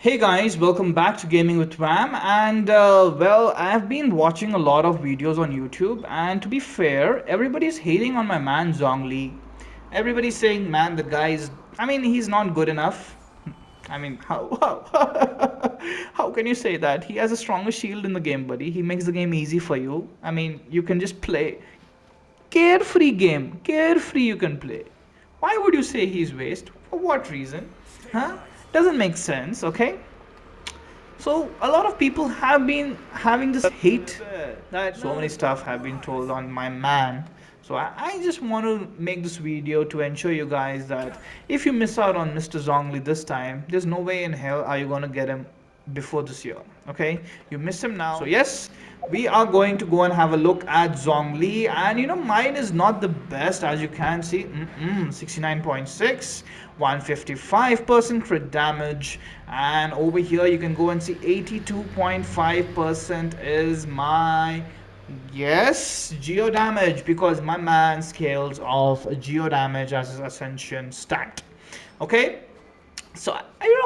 Hey guys, welcome back to Gaming with Wham. And I've been watching a lot of videos on YouTube, and to be fair, everybody's hating on my man Zhongli. Everybody's saying, man, the guy's, he's not good enough. How can you say that? He has a stronger shield in the game, buddy. He makes the game easy for you. You can just play carefree game, carefree you can play. Why would you say he's waste? For what reason? Huh? Doesn't make sense, okay? So a lot of people have been having this hate that so many stuff have been told on my man. So I just want to make this video to ensure you guys that if you miss out on Mr. Zhongli this time, there's no way in hell are you gonna get him before this year. Okay, you miss him now. So yes, we are going to go and have a look at Zhongli, and mine is not the best, as you can see. 69.6, 155% crit damage, and over here you can go and see 82.5% is my, yes, geo damage, because my man scales off geo damage as his ascension stat. Okay, so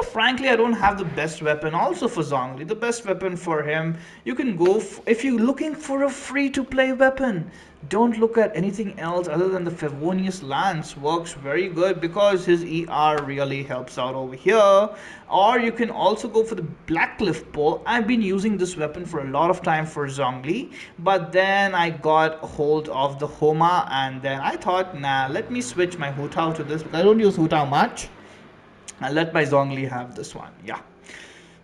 frankly, I don't have the best weapon also for Zhongli. The best weapon for him, you can go if you're looking for a free to play weapon, don't look at anything else other than the Favonius Lance. Works very good because his ER really helps out over here. Or you can also go for the Blackcliff Pole. I've been using this weapon for a lot of time for Zhongli, but then I got hold of the Homa, and then I thought, nah, let me switch my hutao to this because I don't use hutao much. I'll let my Zhongli have this one. Yeah.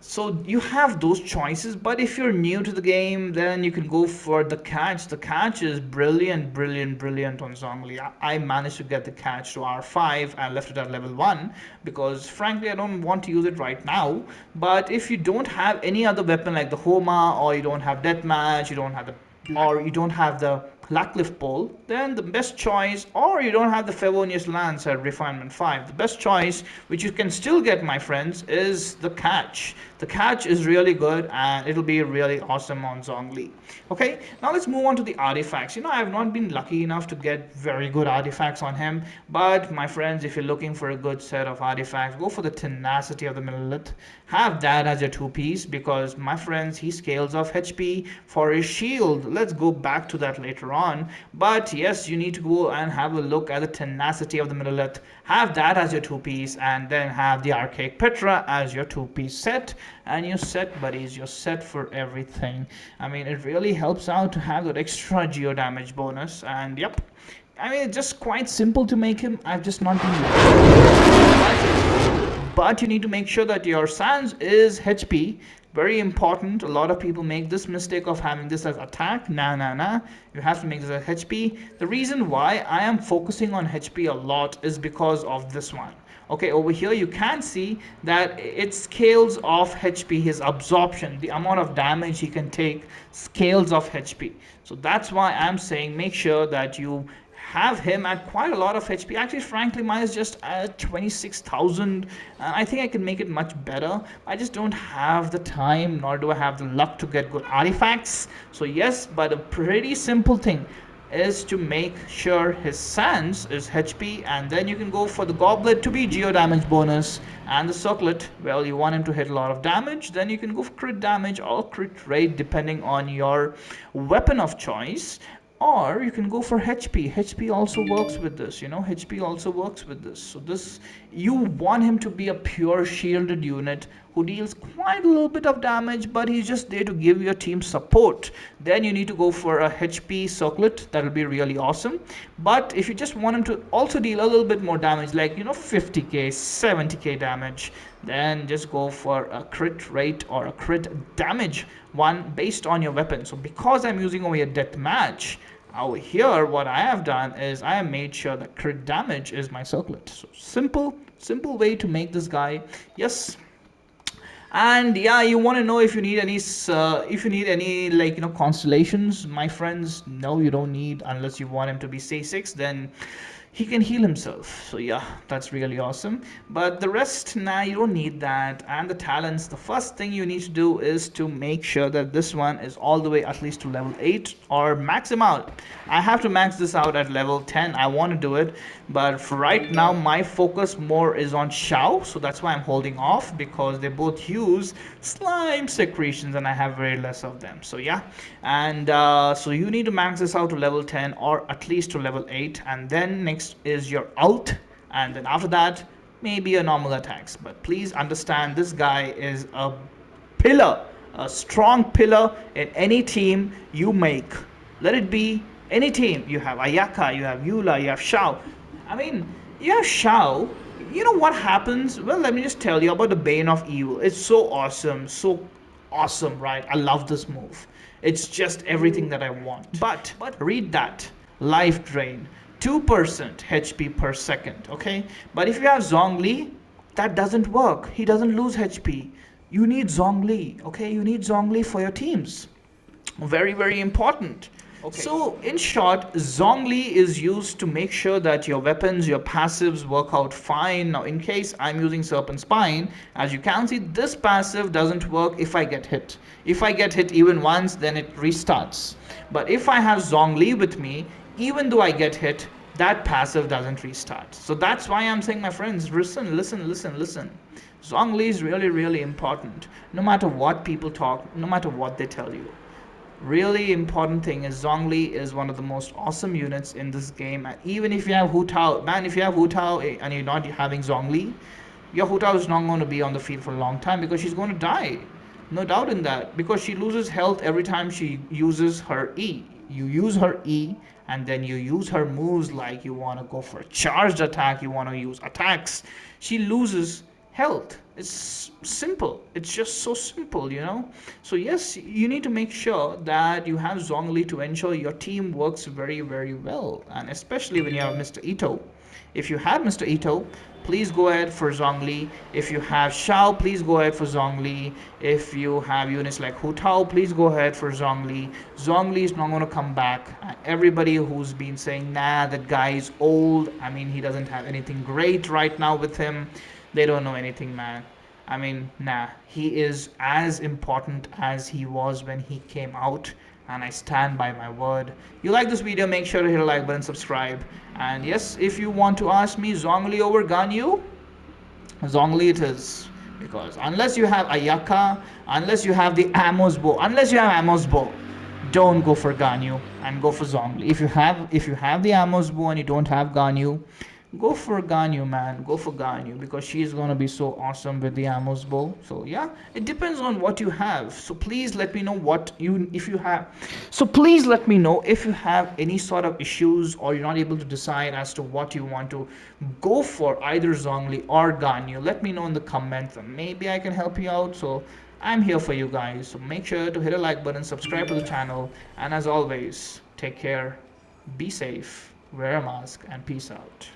So you have those choices, but if you're new to the game, then you can go for the catch. The catch is brilliant, brilliant, brilliant on Zhongli. I managed to get the catch to R5 and left it at level 1 because frankly I don't want to use it right now. But if you don't have any other weapon like the Homa, or you don't have Deathmatch, you don't have the or you don't have the Blackcliff Pole, then the best choice, or you don't have the Favonius Lance at Refinement 5, the best choice, which you can still get, my friends, is the catch. The catch is really good and it'll be really awesome on Zhongli. Okay, now let's move on to the artifacts. I've not been lucky enough to get very good artifacts on him, but my friends, if you're looking for a good set of artifacts, go for the Tenacity of the Millelith. Have that as your two-piece because, my friends, he scales off HP for his shield. Let's go back to that later on. But yes, you need to go and have a look at the Tenacity of the Millelith. Have that as your two-piece, and then have the Archaic Petra as your two-piece set. And you're set, buddies. You're set for everything. It really helps out to have that extra geo damage bonus. And yep, it's just quite simple to make him. I've just not been, but you need to make sure that your sans is HP. Very important. A lot of people make this mistake of having this as attack. Nah. You have to make this as HP. The reason why I am focusing on HP a lot is because of this one. Okay, over here you can see that it scales off HP. His absorption, the amount of damage he can take, scales off HP. So that's why I'm saying make sure that you have him at quite a lot of HP. Actually, frankly, mine is just at 26,000. I think I can make it much better. I just don't have the time, nor do I have the luck to get good artifacts. So yes, but a pretty simple thing is to make sure his sans is HP, and then you can go for the goblet to be geo damage bonus, and the circlet, well, you want him to hit a lot of damage, then you can go for crit damage or crit rate depending on your weapon of choice. Or you can go for HP. HP also works with this, HP also works with this. So this, you want him to be a pure shielded unit who deals quite a little bit of damage, but he's just there to give your team support. Then you need to go for a HP circlet. That'll be really awesome. But if you just want him to also deal a little bit more damage, like 50k, 70k damage, then just go for a crit rate or a crit damage one based on your weapon. So because I'm using over here Deathmatch, over here what I have done is I have made sure that crit damage is my circlet. So simple way to make this guy. Yes. And yeah, you want to know if you need any constellations, my friends. No, you don't need, unless you want him to be C6. Then he can heal himself. So yeah, that's really awesome. But the rest, nah, you don't need that. And the talents, the first thing you need to do is to make sure that this one is all the way at least to level 8 or max him out. I have to max this out at level 10. I want to do it, but for right now my focus more is on xiao, so that's why I'm holding off, because they both use slime secretions and I have very less of them. So yeah, and so you need to max this out to level 10 or at least to level 8, and then next is your ult, and then after that maybe a normal attacks. But please understand, this guy is a pillar, a strong pillar in any team you make. Let it be any team. You have Ayaka, you have Eula, you have Xiao. I mean, you have Xiao. You know what happens? Well, let me just tell you about the Bane of Evil. It's so awesome, so awesome, right? I love this move. It's just everything that I want. But read that. Life drain. 2% HP per second, okay? But if you have Zhongli, that doesn't work. He doesn't lose HP. You need Zhongli, okay? You need Zhongli for your teams. Very, very important. Okay. So, in short, Zhongli is used to make sure that your weapons, your passives work out fine. Now, in case I'm using Serpent Spine, as you can see, this passive doesn't work if I get hit. If I get hit even once, then it restarts. But if I have Zhongli with me, even though I get hit, that passive doesn't restart. So that's why I'm saying, my friends, listen, listen, listen, listen. Zhongli is really, really important. No matter what people talk, no matter what they tell you. Really important thing is Zhongli is one of the most awesome units in this game. And even if you have hutao, man, if you have hutao and you're not having Zhongli, your hutao is not going to be on the field for a long time because she's going to die. No doubt in that, because she loses health every time she uses her E. You use her E, and then you use her moves, like you want to go for a charged attack, you want to use attacks. She loses health. It's simple. It's just so simple, you know. So yes, you need to make sure that you have Zhongli to ensure your team works very, very well, and especially when you have Mr. Ito. If you have Mr. Ito, please go ahead for Zhongli. If you have Xiao, please go ahead for Zhongli. If you have units like Hutao, please go ahead for Zhongli. Zhongli is not going to come back. Everybody who's been saying, nah, that guy is old, I mean, he doesn't have anything great right now with him, they don't know anything, man. I mean, nah, he is as important as he was when he came out, and I stand by my word. You like this video, make sure to hit a like button, subscribe. And yes, if you want to ask me Zhongli over Ganyu, Zhongli it is. Because unless you have Ayaka, unless you have the Amos bow, don't go for Ganyu and go for Zhongli. If you have the Amos bow and you don't have Ganyu, go for Ganyu, man. Go for Ganyu, because she's gonna be so awesome with the Amos bow. So yeah, it depends on what you have. So please let me know what you if you have. So please let me know if you have any sort of issues or you're not able to decide as to what you want to go for, either Zhongli or Ganyu. Let me know in the comments, and maybe I can help you out. So I'm here for you guys. So make sure to hit a like button, subscribe to the channel, and as always, take care, be safe, wear a mask, and peace out.